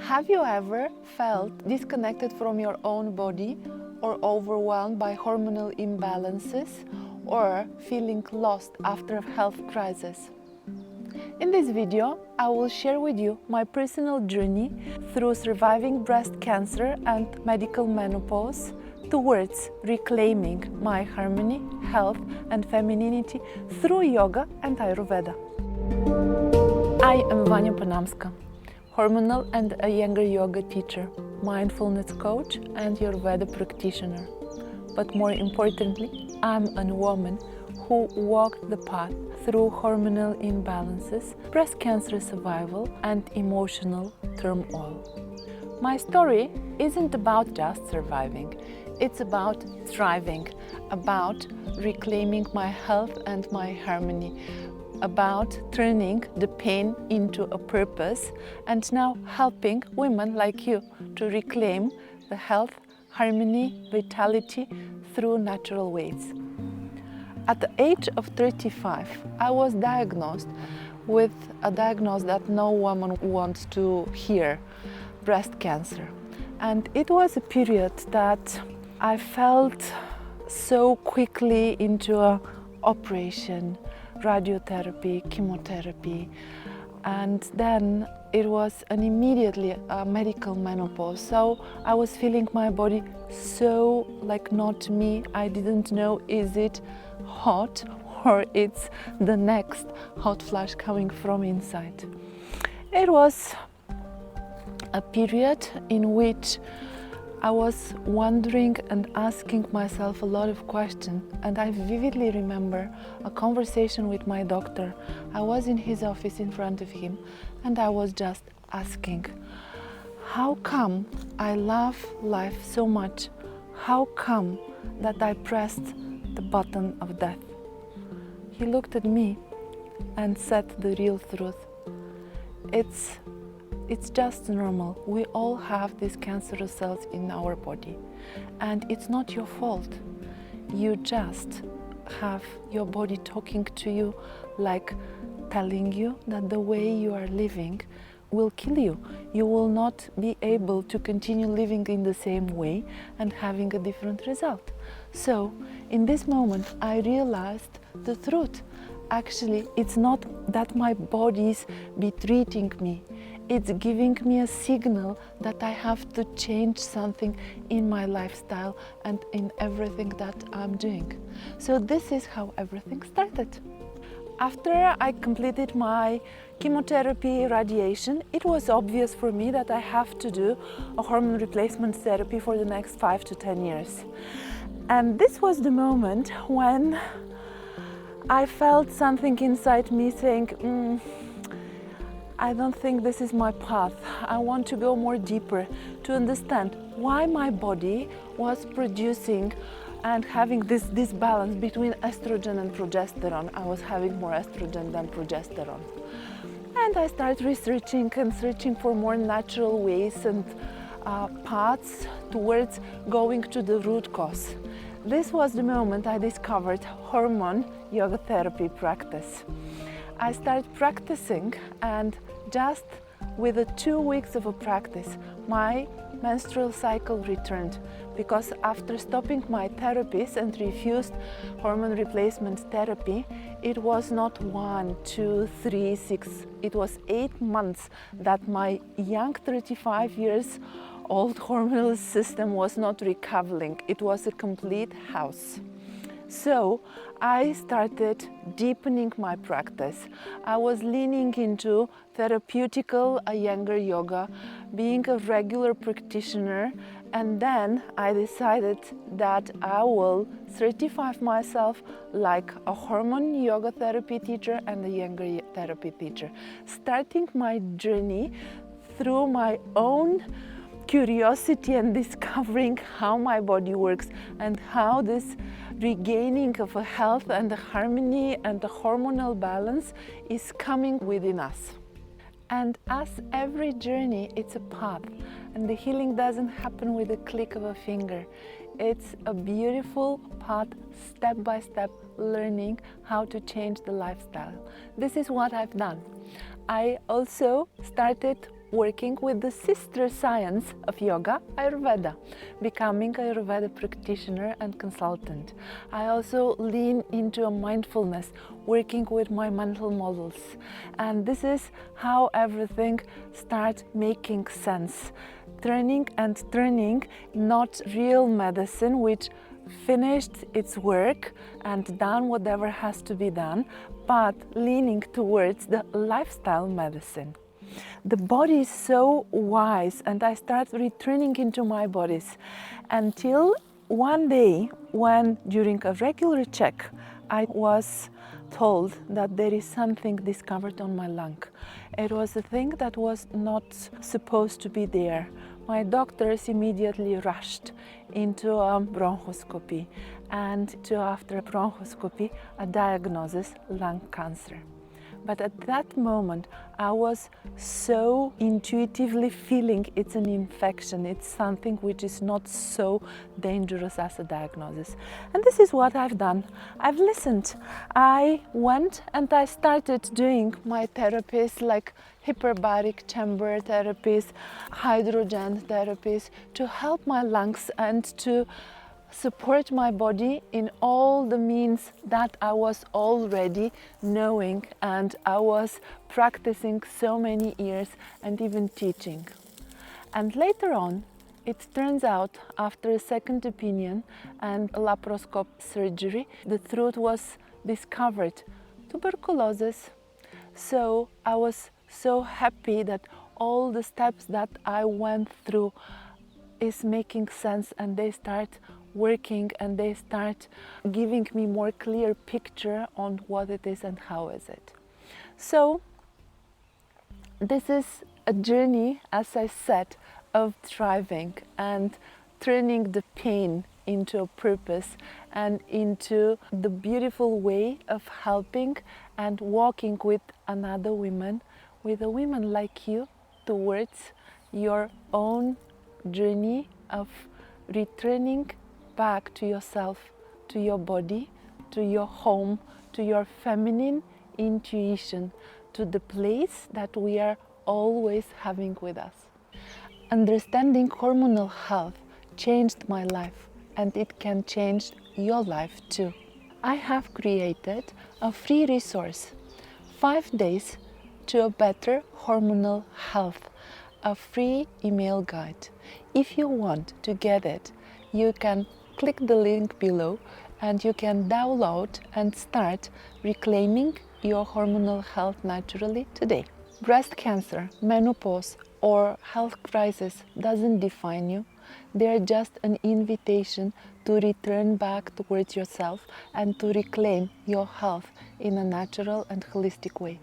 Have you ever felt disconnected from your own body or overwhelmed by hormonal imbalances or feeling lost after a health crisis? In this video, I will share with you my personal journey through surviving breast cancer and medical menopause towards reclaiming my harmony, health and femininity through yoga and Ayurveda. I am Vanya Panamska, hormonal and Iyengar yoga teacher, mindfulness coach and Ayurveda practitioner. But more importantly, I'm a woman who walked the path through hormonal imbalances, breast cancer survival and emotional turmoil. My story isn't about just surviving, it's about thriving, about reclaiming my health and my harmony, about turning the pain into a purpose and now helping women like you to reclaim the health, harmony, vitality through natural ways. At the age of 35, I was diagnosed with a diagnosis that no woman wants to hear, breast cancer. And it was a period that I felt so quickly into an operation, radiotherapy, chemotherapy, and then it was immediately a medical menopause. So I was feeling my body so like not me. I didn't know, is it hot or it's the next hot flash coming from inside. It was a period in which I was wondering and asking myself a lot of questions, and I vividly remember a conversation with my doctor. I was in his office in front of him and I was just asking, how come I love life so much? How come that I pressed the button of death? He looked at me and said the real truth. It's just normal. We all have these cancerous cells in our body, and it's not your fault. You just have your body talking to you, like telling you that the way you are living will kill you. You will not be able to continue living in the same way and having a different result. So in this moment, I realized the truth. Actually, it's not that my body's be treating me. It's giving me a signal that I have to change something in my lifestyle and in everything that I'm doing. So this is how everything started. After I completed my chemotherapy radiation, it was obvious for me that I have to do a hormone replacement therapy for the next 5 to 10 years. And this was the moment when I felt something inside me saying, I don't think this is my path. I want to go more deeper to understand why my body was producing and having this balance between estrogen and progesterone. I was having more estrogen than progesterone. And I started researching and searching for more natural ways and paths towards going to the root cause. This was the moment I discovered hormone yoga therapy practice. I started practicing, and just with the 2 weeks of a practice, my menstrual cycle returned, because after stopping my therapies and refused hormone replacement therapy, it was not 1, 2, 3, 6, it was 8 months that my young 35 years old hormonal system was not recovering. It was a complete house. So I started deepening my practice. I was leaning into therapeutical Iyengar yoga, being a regular practitioner, and then I decided that I will certify myself like a hormone yoga therapy teacher and a Iyengar therapy teacher, starting my journey through my own curiosity and discovering how my body works and how this regaining of a health and a harmony and a hormonal balance is coming within us. And as every journey, it's a path, and the healing doesn't happen with a click of a finger. It's a beautiful path, step by step, learning how to change the lifestyle. This is what I've done. I also started working with the sister science of yoga, Ayurveda, becoming Ayurveda practitioner and consultant. I also lean into a mindfulness, working with my mental models. And this is how everything starts making sense. Turning and turning, not real medicine, which finished its work and done whatever has to be done, but leaning towards the lifestyle medicine. The body is so wise, and I start returning into my bodies until one day when, during a regular check, I was told that there is something discovered on my lung. It was a thing that was not supposed to be there. My doctors immediately rushed into a bronchoscopy, and after bronchoscopy, a diagnosis, lung cancer. But at that moment, I was so intuitively feeling it's an infection, it's something which is not so dangerous as a diagnosis. And this is what I've done. I've listened. I went and I started doing my therapies, like hyperbaric chamber therapies, hydrogen therapies, to help my lungs and to support my body in all the means that I was already knowing and I was practicing so many years and even teaching. And later on, it turns out, after a second opinion and a laparoscope surgery, the truth was discovered: tuberculosis. So I was so happy that all the steps that I went through is making sense, and they start working and they start giving me more clear picture on what it is and how is it. So this is a journey, as I said, of thriving and turning the pain into a purpose and into the beautiful way of helping and walking with another woman, with a woman like you, towards your own journey of returning back to yourself, to your body, to your home, to your feminine intuition, to the place that we are always having with us. Understanding hormonal health changed my life, and it can change your life too. I have created a free resource, 5 days to a better hormonal health, a free email guide. If you want to get it, you can click the link below and you can download and start reclaiming your hormonal health naturally today. Breast cancer, menopause, or health crisis doesn't define you. They're just an invitation to return back towards yourself and to reclaim your health in a natural and holistic way.